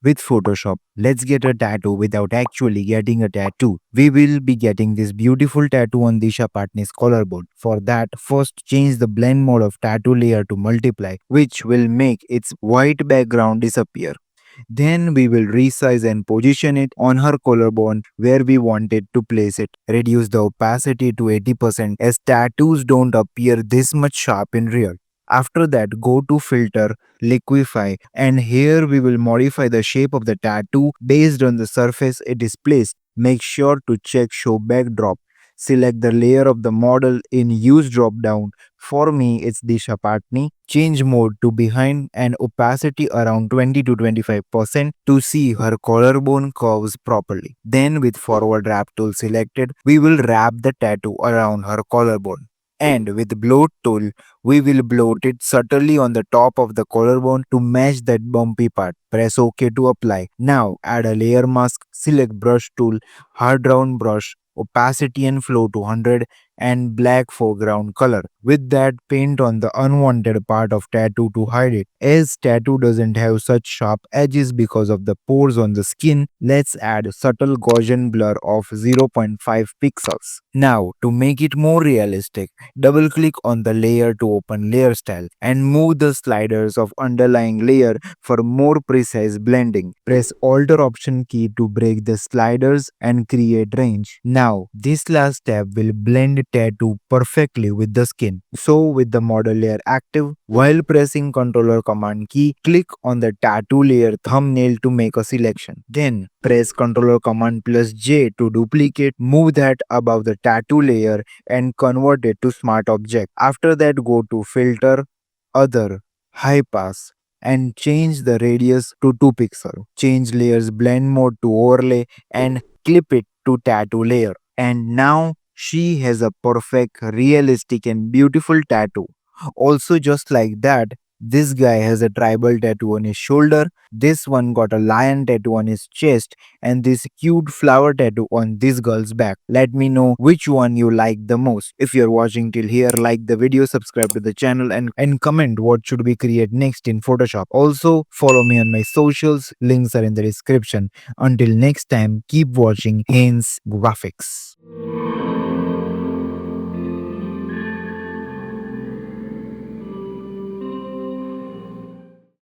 with Photoshop. Let's get a tattoo without actually getting a tattoo. We will be getting this beautiful tattoo on Disha Patni's collarbone. For that, first change the blend mode of tattoo layer to multiply, which will make its white background disappear. Then we will resize and position it on her collarbone where we wanted to place it. Reduce the opacity to 80% as tattoos don't appear this much sharp in real. After that, go to filter, liquify, and here we will modify the shape of the tattoo based on the surface it is placed. Make sure to check show backdrop. Select the layer of the model in use drop down. For me, it's Disha Patni. Change mode to behind and opacity around 20 to 25% to see her collarbone curves properly. Then with forward wrap tool selected, we will wrap the tattoo around her collarbone. And with bloat tool, we will bloat it subtly on the top of the collarbone to match that bumpy part. Press OK to apply. Now add a layer mask, select brush tool, hard round brush, opacity and flow to 100 and black foreground color. With that, paint on the unwanted part of tattoo to hide it. As tattoo doesn't have such sharp edges because of the pores on the skin, let's add subtle Gaussian blur of 0.5 pixels. Now, to make it more realistic, double click on the layer to open layer style and move the sliders of underlying layer for more precise blending. Press Alt Option key to break the sliders and create range. Now, this last step will blend tattoo perfectly with the skin. So, with the model layer active, while pressing Ctrl or Command key, click on the tattoo layer thumbnail to make a selection. Then, press Ctrl or Command plus J to duplicate, move that above the tattoo layer and convert it to Smart Object. After that, go to Filter, Other, High Pass and change the radius to 2 pixel. Change layers blend mode to overlay and clip it to tattoo layer. And now she has a perfect, realistic and beautiful tattoo. Also just like that, this guy has a tribal tattoo on his shoulder, this one got a lion tattoo on his chest, and this cute flower tattoo on this girl's back. Let me know which one you like the most. If you're watching till here, like the video, subscribe to the channel and comment what should we create next in Photoshop. Also, follow me on my socials, links are in the description. Until next time, keep watching Haynes Graphics.